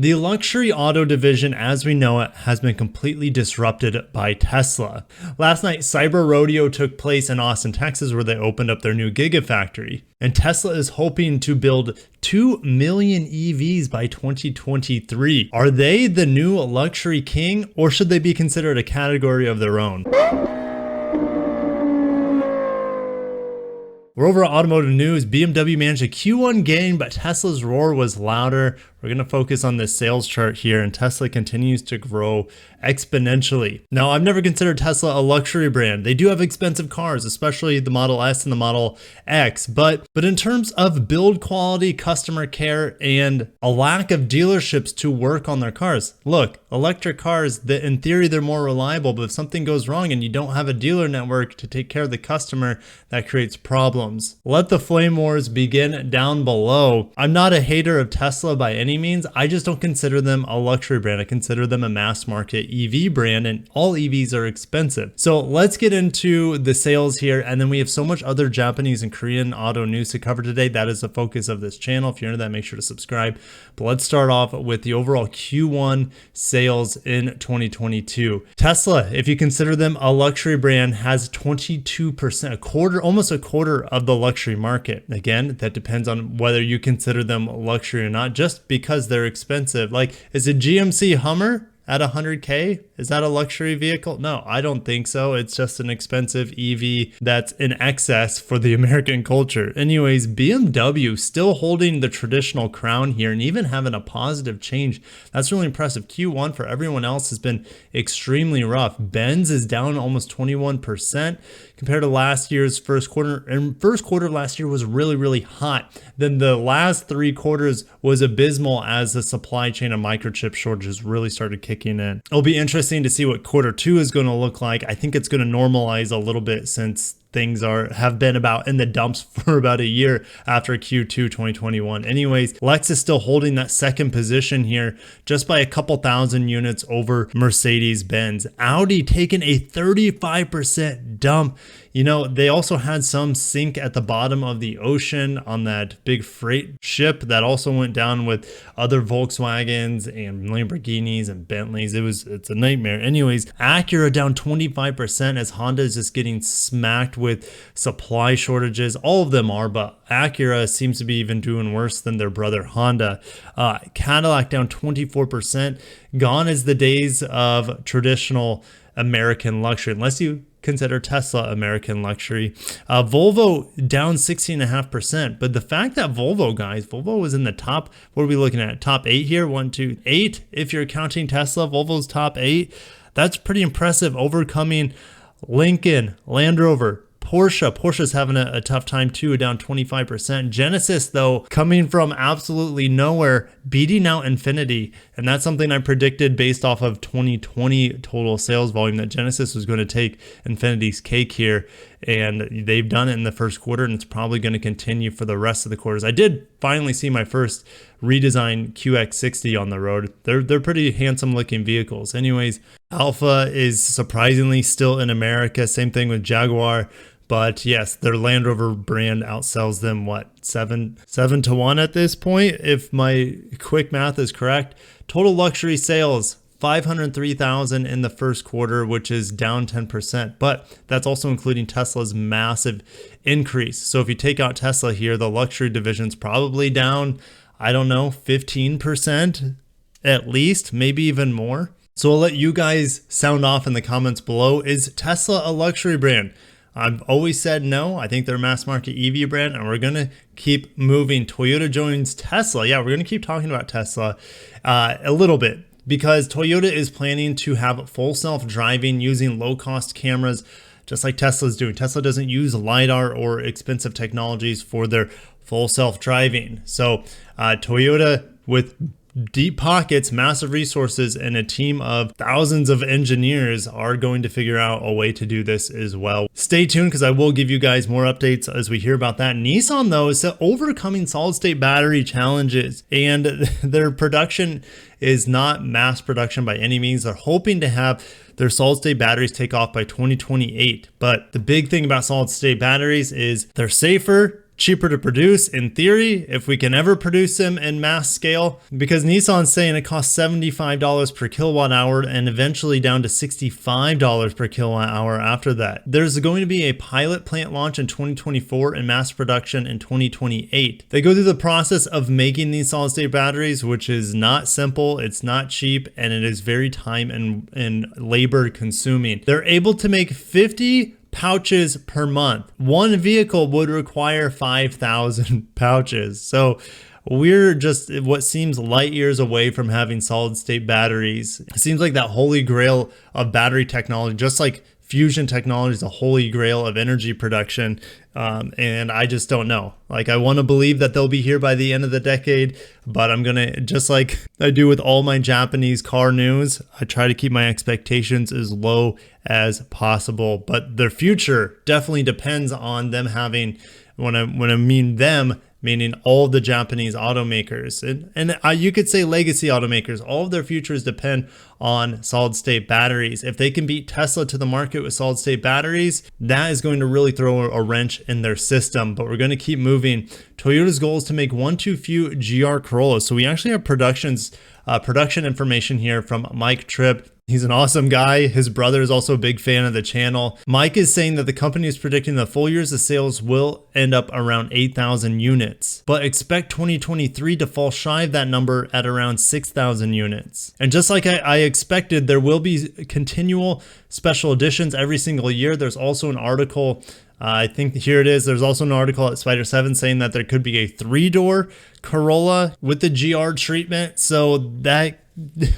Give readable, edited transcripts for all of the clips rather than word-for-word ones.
The luxury auto division as we know it has been completely disrupted by Tesla. Last night, Cyber Rodeo took place in Austin, Texas, where they opened up their new Gigafactory. And Tesla is hoping to build 2 million EVs by 2023. Are they the new luxury king, or should they be considered a category of their own? We're over at automotive news. BMW managed a Q1 gain, but Tesla's roar was louder. We're going to focus on this sales chart here, and Tesla continues to grow exponentially. Now, I've never considered Tesla a luxury brand. They do have expensive cars, especially the Model S and the Model X, but in terms of build quality, customer care, and a lack of dealerships to work on their cars. Look, electric cars, in theory, they're more reliable, but if something goes wrong and you don't have a dealer network to take care of the customer, that creates problems. Let the flame wars begin down below. I'm not a hater of Tesla by any means. I just don't consider them a luxury brand. I consider them a mass market EV brand, and all EVs are expensive. So let's get into the sales here, and then we have so much other Japanese and Korean auto news to cover today. That is the focus of this channel. If you're into that, make sure to subscribe. But let's start off with the overall Q1 sales in 2022. Tesla, if you consider them a luxury brand, has 22%, almost a quarter of the luxury market. Again, that depends on whether you consider them luxury or not, just because they're expensive. Like, is a GMC Hummer at 100K? Is that a luxury vehicle? No, I don't think so. It's just an expensive EV that's in excess for the American culture. Anyways, BMW still holding the traditional crown here and even having a positive change. That's really impressive. Q1 for everyone else has been extremely rough. Benz is down almost 21% compared to last year's first quarter. And first quarter of last year was really, really hot. Then the last 3 quarters was abysmal as the supply chain of microchip shortages really started kicking in. It'll be interesting to see what quarter 2 is going to look like. I think it's going to normalize a little bit since things have been about in the dumps for about a year after Q2 2021. Anyways, Lexus still holding that second position here just by a couple thousand units over Mercedes-Benz. Audi taking a 35% dump. You know, they also had some sink at the bottom of the ocean on that big freight ship that also went down with other Volkswagens and Lamborghinis and Bentleys. It's a nightmare. Anyways, Acura down 25% as Honda is just getting smacked with supply shortages. All of them are, but Acura seems to be even doing worse than their brother Honda. Cadillac down 24%. Gone is the days of traditional American luxury, unless you consider Tesla American luxury. Volvo down 16.5%. But the fact that Volvo was in the top, what are we looking at? Top 8 here? 1, 2, 8. If you're counting Tesla, Volvo's top 8. That's pretty impressive, overcoming Lincoln, Land Rover, Porsche's having a tough time too, down 25%. Genesis, though, coming from absolutely nowhere, beating out Infiniti. And that's something I predicted based off of 2020 total sales volume, that Genesis was going to take Infiniti's cake here. And they've done it in the first quarter, and it's probably going to continue for the rest of the quarters. I did finally see my first redesigned QX60 on the road. They're pretty handsome looking vehicles. Anyways, Alpha is surprisingly still in America. Same thing with Jaguar. But yes, their Land Rover brand outsells them, what, 7 to 1 at this point, if my quick math is correct. Total luxury sales, 503,000 in the first quarter, which is down 10%. But that's also including Tesla's massive increase. So if you take out Tesla here, the luxury division's probably down, I don't know, 15% at least, maybe even more. So I'll let you guys sound off in the comments below. Is Tesla a luxury brand? I've always said no. I think they're a mass market EV brand, and we're going to keep moving. Toyota joins Tesla. Yeah, we're going to keep talking about Tesla a little bit, because Toyota is planning to have full self-driving using low-cost cameras, just like Tesla's doing. Tesla doesn't use LiDAR or expensive technologies for their full self-driving. So Toyota, with deep pockets, massive resources, and a team of thousands of engineers, are going to figure out a way to do this as well. Stay tuned, because I will give you guys more updates as we hear about that. Nissan, though, is overcoming solid-state battery challenges, and their production is not mass production by any means. They're hoping to have their solid-state batteries take off by 2028. But the big thing about solid-state batteries is they're safer, cheaper to produce in theory, if we can ever produce them in mass scale, because Nissan's saying it costs $75 per kilowatt hour and eventually down to $65 per kilowatt hour after that. There's going to be a pilot plant launch in 2024 and mass production in 2028. They go through the process of making these solid state batteries, which is not simple, it's not cheap, and it is very time and labor consuming. They're able to make 50 pouches per month. One vehicle would require 5,000 pouches. So we're just what seems light years away from having solid state batteries. It seems like that holy grail of battery technology, just like fusion technology is a holy grail of energy production. And I just don't know. Like, I want to believe that they'll be here by the end of the decade, but I'm going to, just like I do with all my Japanese car news, I try to keep my expectations as low as possible. But their future definitely depends on them having, when I mean them, meaning all the Japanese automakers. And you could say legacy automakers, all of their futures depend on solid state batteries. If they can beat Tesla to the market with solid state batteries, that is going to really throw a wrench in their system. But we're going to keep moving. Toyota's goal is to make one too few GR Corollas. So we actually have production information here from Mike Tripp. He's an awesome guy. His brother is also a big fan of the channel. Mike is saying that the company is predicting the full years of sales will end up around 8,000 units, but expect 2023 to fall shy of that number at around 6,000 units. And just like I expected, there will be continual special editions every single year. There's also an article, I think here it is. There's also an article at Spider 7 saying that there could be a 3-door Corolla with the GR treatment. So that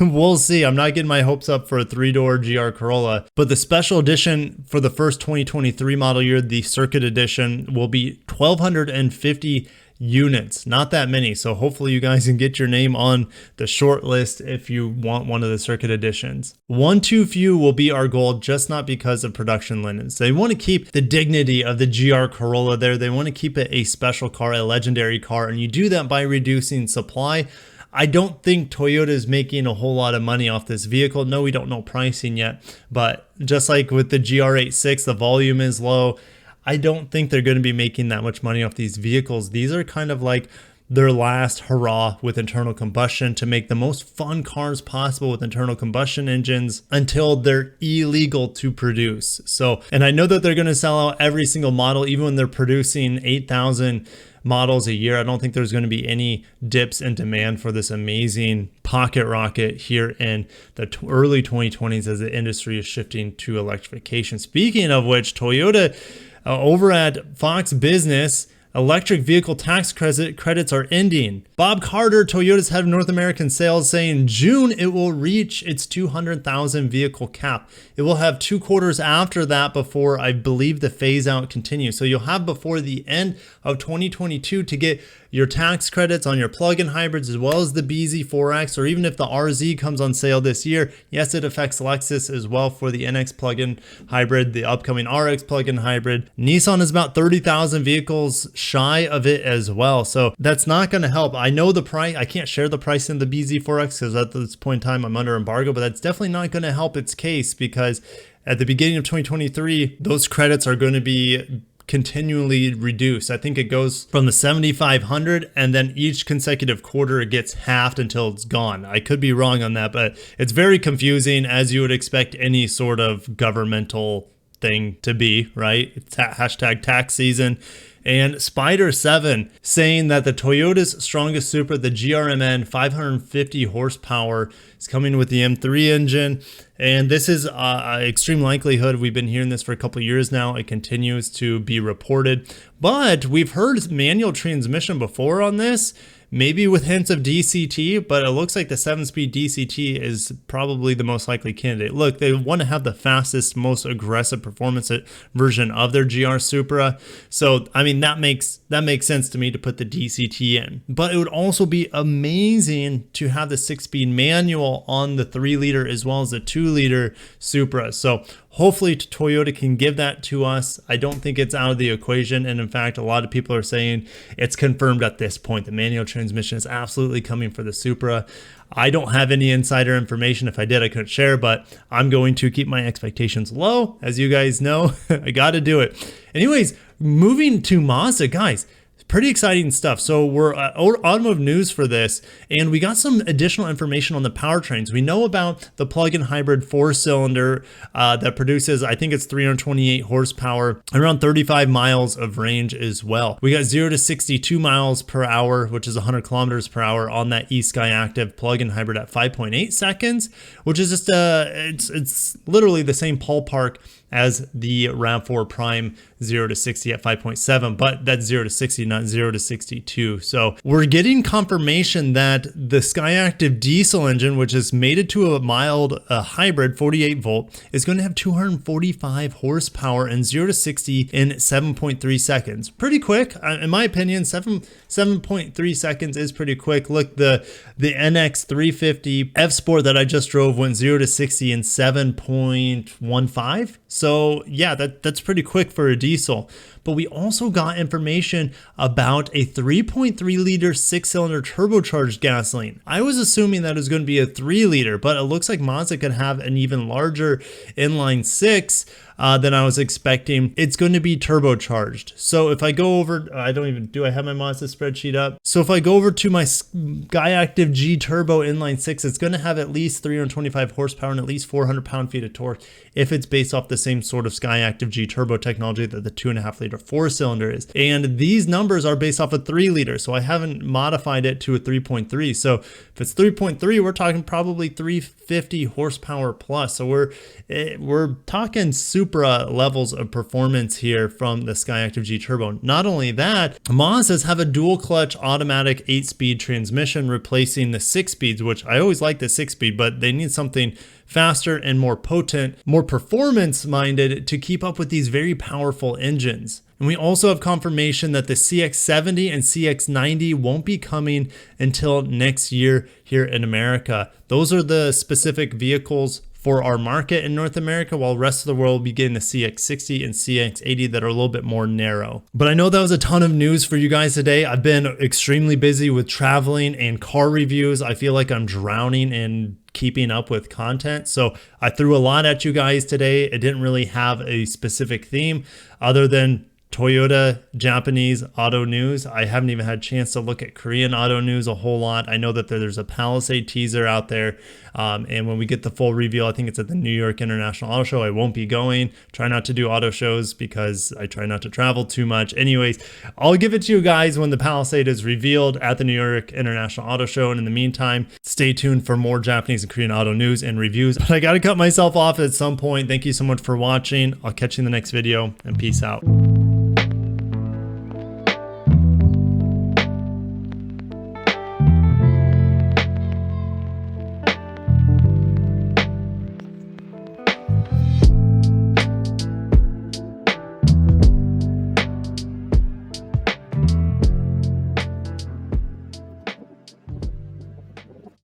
we'll see. I'm not getting my hopes up for a 3-door GR Corolla, but the special edition for the first 2023 model year, the Circuit Edition, will be 1,250 units. Not that many. So hopefully you guys can get your name on the short list if you want one of the Circuit Editions. One too few will be our goal, just not because of production limits. They want to keep the dignity of the GR Corolla there. They want to keep it a special car, a legendary car, and you do that by reducing supply. I don't think Toyota is making a whole lot of money off this vehicle. No, we don't know pricing yet, but just like with the GR86, the volume is low. I don't think they're going to be making that much money off these vehicles. These are kind of like their last hurrah with internal combustion to make the most fun cars possible with internal combustion engines until they're illegal to produce. So, and I know that they're going to sell out every single model, even when they're producing 8,000 models a year. I don't think there's going to be any dips in demand for this amazing pocket rocket here in the early 2020s as the industry is shifting to electrification. Speaking of which, Toyota over at Fox Business, electric vehicle tax credits are ending. Bob Carter, Toyota's head of North American sales, saying June it will reach its 200,000 vehicle cap. It will have 2 quarters after that before I believe the phase out continues. So you'll have before the end of 2022 to get your tax credits on your plug-in hybrids as well as the BZ4X, or even if the RZ comes on sale this year. Yes, it affects Lexus as well for the NX plug-in hybrid, the upcoming RX plug-in hybrid. Nissan is about 30,000 vehicles shy of it as well. So that's not going to help. I know the price. I can't share the price in the BZ4X because at this point in time I'm under embargo, but that's definitely not going to help its case because at the beginning of 2023, those credits are going to be continually reduced. I think it goes from the 7,500 and then each consecutive quarter it gets halved until it's gone. I could be wrong on that, but it's very confusing, as you would expect any sort of governmental thing to be, right? It's hashtag tax season. And Spider 7 saying that the Toyota's strongest Supra, the GRMN 550 horsepower, is coming with the M3 engine. And this is extreme likelihood. We've been hearing this for a couple of years now. It continues to be reported. But we've heard manual transmission before on this, maybe with hints of DCT, but it looks like the 7-speed DCT is probably the most likely candidate. Look, they want to have the fastest, most aggressive performance version of their GR Supra. So, I mean, that makes sense to me to put the DCT in. But it would also be amazing to have the 6-speed manual on the 3-liter as well as the 2-liter Supra. So hopefully Toyota can give that to us. I don't think it's out of the equation. And in fact, a lot of people are saying it's confirmed at this point. The manual transmission is absolutely coming for the Supra. I don't have any insider information. If I did, I couldn't share, but I'm going to keep my expectations low. As you guys know, I got to do it. Anyways, moving to Mazda, guys. pretty exciting stuff. So we're automotive news for this, and we got some additional information on the powertrains. We know about the plug-in hybrid 4-cylinder that produces, I think it's 328 horsepower, around 35 miles of range as well. We got 0 to 62 miles per hour, which is 100 kilometers per hour on that eSky Active plug-in hybrid at 5.8 seconds, which is just it's literally the same ballpark as the RAV4 Prime 0 to 60 at 5.7, but that's 0 to 60, not 0 to 62. So we're getting confirmation that the Skyactiv diesel engine, which is mated to a mild hybrid 48 volt, is going to have 245 horsepower and 0 to 60 in 7.3 seconds. Pretty quick, in my opinion. 7.3 seconds is pretty quick. Look, the NX 350 F Sport that I just drove went 0 to 60 in 7.15. So yeah, that's pretty quick for a diesel. But we also got information about a 3.3 liter 6-cylinder turbocharged gasoline. I was assuming that it was going to be a 3 liter, but it looks like Mazda could have an even larger inline 6 than I was expecting. It's going to be turbocharged. So if I go over, do I have my Mazda spreadsheet up? So if I go over to my Skyactiv G Turbo inline 6, it's going to have at least 325 horsepower and at least 400 pound-feet of torque if it's based off the same sort of Skyactiv G Turbo technology that the 2.5 liter 4-cylinder is. And these numbers are based off a 3 liter, so I haven't modified it to a 3.3. So if it's 3.3, we're talking probably 350 horsepower plus. So we're talking Supra levels of performance here from the Skyactiv G Turbo. Not only that, Mazdas have a dual clutch automatic 8-speed transmission replacing the 6 speeds, which I always like the 6-speed, but they need something faster and more potent, more performance minded to keep up with these very powerful engines. And we also have confirmation that the CX-70 and CX-90 won't be coming until next year here in America. Those are the specific vehicles for our market in North America, while the rest of the world will be getting the CX-60 and CX-80 that are a little bit more narrow. But I know that was a ton of news for you guys today. I've been extremely busy with traveling and car reviews. I feel like I'm drowning in keeping up with content. So I threw a lot at you guys today. It didn't really have a specific theme other than Toyota Japanese auto news. I haven't even had a chance to look at Korean auto news a whole lot. I know that there's a Palisade teaser out there. And when we get the full reveal, I think it's at the New York International Auto Show. I won't be going. Try not to do auto shows because I try not to travel too much. Anyways, I'll give it to you guys when the Palisade is revealed at the New York International Auto Show. And in the meantime, stay tuned for more Japanese and Korean auto news and reviews. But I got to cut myself off at some point. Thank you so much for watching. I'll catch you in the next video, and peace out.